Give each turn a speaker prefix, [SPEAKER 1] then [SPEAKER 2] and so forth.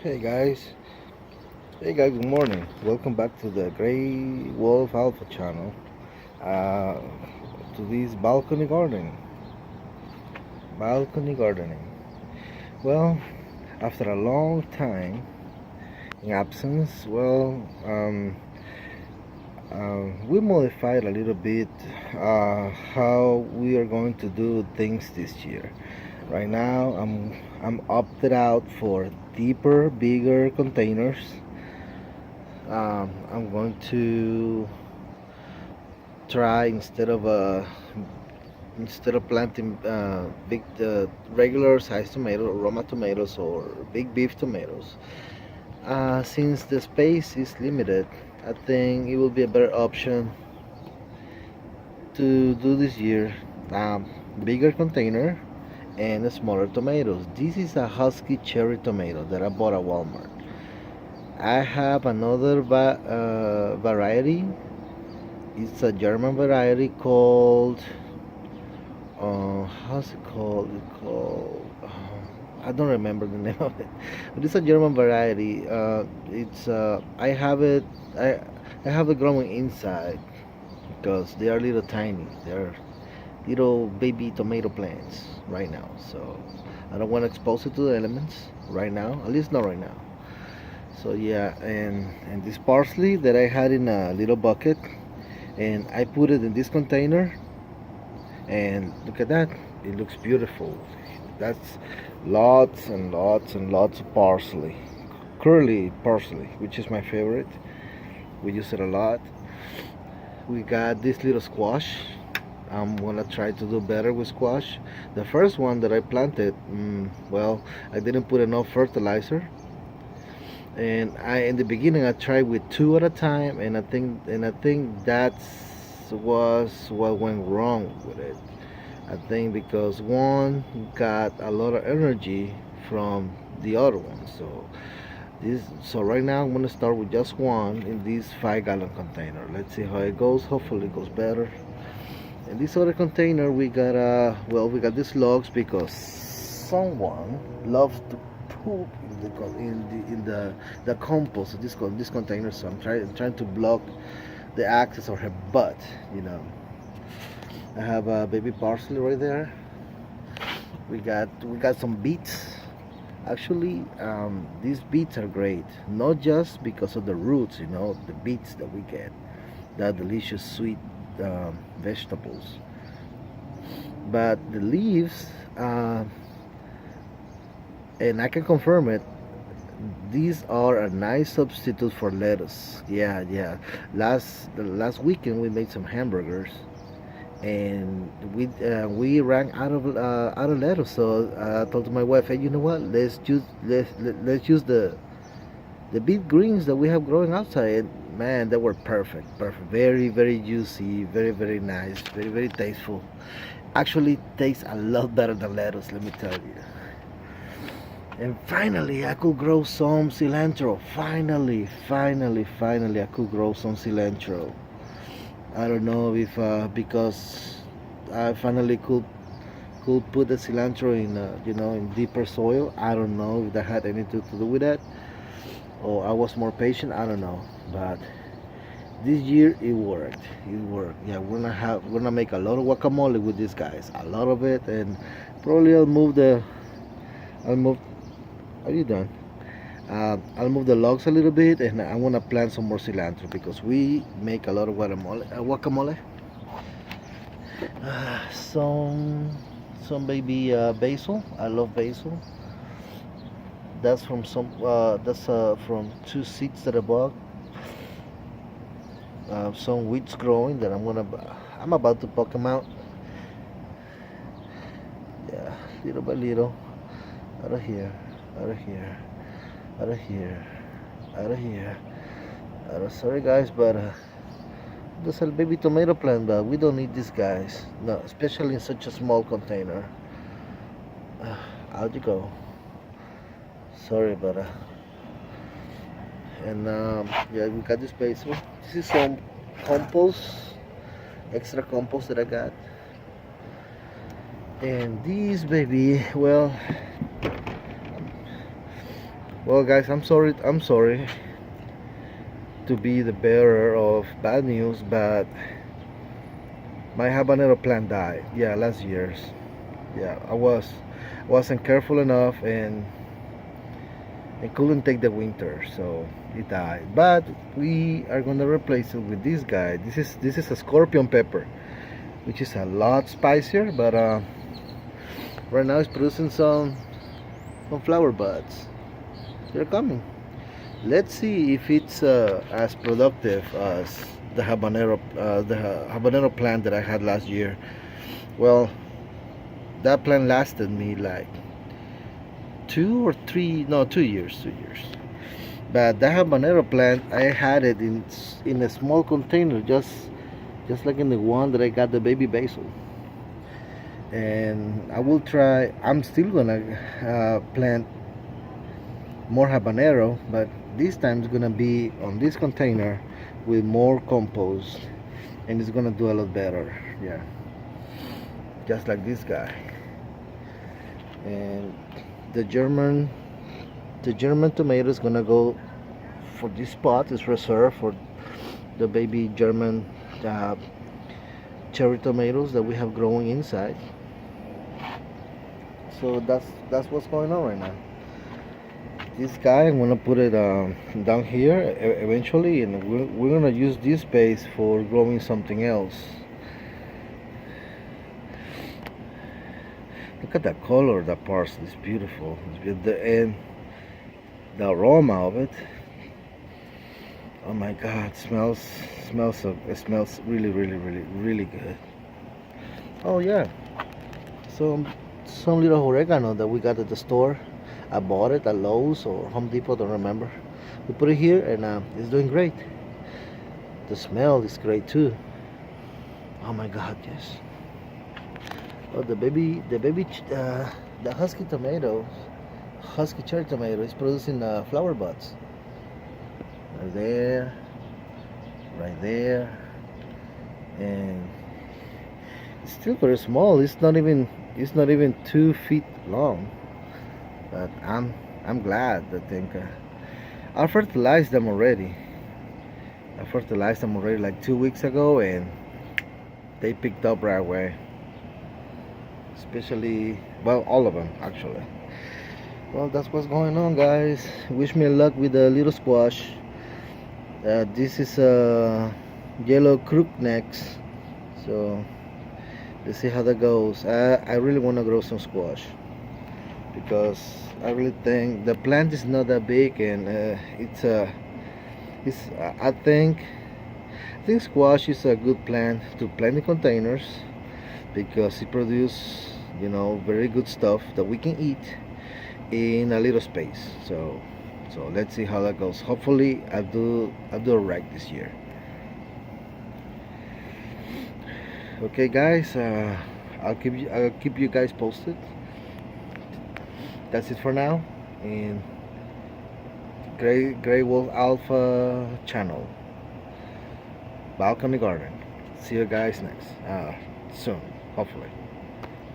[SPEAKER 1] Hey guys, good morning. Welcome back to the Grey Wolf Alpha channel. Uh, to this balcony gardening. Well, after a long time in absence, we modified a little bit how we are going to do things this year. Right now, I'm opted out for deeper, bigger containers. I'm going to try instead of planting big regular size tomato Roma tomatoes or big beef tomatoes. Since the space is limited, I think it will be a better option to do this year. Bigger container and smaller tomatoes. This is a husky cherry tomato that I bought at Walmart. I have another variety. It's a German variety called how's it called? I don't remember the name of it, but it's a German variety. It's I have it. I have it growing inside because they are little tiny. They're little baby tomato plants right now. So I don't want to expose it to the elements right now. At least not right now. So yeah, and this parsley that I had in a little bucket, and I put it in this container, and look at that, it looks beautiful. That's lots and lots and lots of parsley, curly parsley, which is my favorite. We use it a lot. We got this little squash. I'm gonna try to do better with squash. The first one that I planted, I didn't put enough fertilizer, and I in the beginning I tried with two at a time, and I think that's was what went wrong with it. I think because one got a lot of energy from the other one. So right now I'm gonna start with just one in this 5 gallon container. Let's see how it goes. Hopefully it goes better. In this other container we got these logs because someone loves to poop in the compost of this container. So I'm trying to block the access of her butt. You know. I have a baby parsley right there. We got some beets. Actually, these beets are great, not just because of the roots, the beets that we get, that delicious sweet vegetables, but the leaves, and I can confirm it. These are a nice substitute for lettuce. Yeah, yeah. The last weekend we made some hamburgers, and we ran out of lettuce. So I told my wife, "Hey, you know what? Let's use the big greens that we have growing outside." And man, they were perfect, very very juicy, very very nice, very very tasteful. Actually, tastes a lot better than lettuce. Let me tell you. And finally, I could grow some cilantro. Finally, I could grow some cilantro. I don't know if because I finally could put the cilantro in in deeper soil. I don't know if that had anything to do with that, or I was more patient. I don't know, but this year it worked. It worked. Yeah, we're gonna make a lot of guacamole with these guys. A lot of it, and probably I'll move. Are you done? I'll move the logs a little bit, and I want to plant some more cilantro because we make a lot of guacamole. Some baby basil. I love basil. That's from two seeds that I bought. Some weeds growing that I'm about to poke them out. Yeah, little by little, out of here, out of here, out of here, out of here. Sorry guys, but there's a baby tomato plant, but we don't need these guys. No, especially in such a small container. Out you go. Sorry, but and yeah, we got this basement. This is some compost, extra compost that I got. And these baby, well, Well, guys, I'm sorry to be the bearer of bad news, but my habanero plant died. Yeah, last year's. Yeah, wasn't careful enough, and it couldn't take the winter, so it died. But we are gonna replace it with this guy. This is a scorpion pepper, which is a lot spicier, but right now it's producing some flower buds. They're coming. Let's see if it's as productive as the habanero plant that I had last year. Well, that plant lasted me like 2 or 3, no, 2 years, 2 years. But that habanero plant, I had it in a small container, just like in the one that I got the baby basil. And I will try. I'm still gonna plant more habanero, but this time it's gonna be on this container with more compost, and it's gonna do a lot better. Yeah, just like this guy. And the German the German tomato is gonna go for this spot. Is reserved for the baby German uh, cherry tomatoes that we have growing inside. So that's what's going on right now. This guy, I'm gonna put it down here eventually, and we're gonna use this space for growing something else. Look at the color of that parsley. It's beautiful. And the aroma of it. Oh my God! It smells really, really, really, really good. Oh yeah. Some little oregano that we got at the store. I bought it at Lowe's or Home Depot, don't remember. We put it here, and it's doing great. The smell is great too. Oh my God, yes. Oh, the husky cherry tomato is producing flower buds. Right there, right there, and it's still very small. It's not even 2 feet long. But I'm glad. I think I fertilized them already. I fertilized them already like 2 weeks ago, and they picked up right away. Especially, well, all of them actually. Well, that's what's going on, guys. Wish me luck with the little squash. This is a yellow crooknecks. So let's see how that goes. I really want to grow some squash, because I really think the plant is not that big, and it's I think squash is a good plant to plant in containers, because it produces, very good stuff that we can eat in a little space. So let's see how that goes. Hopefully I'll do it right this year. Okay, guys, I'll keep you guys posted. That's it for now. And Gray Wolf Alpha channel, Balcony Garden. See you guys next soon, hopefully.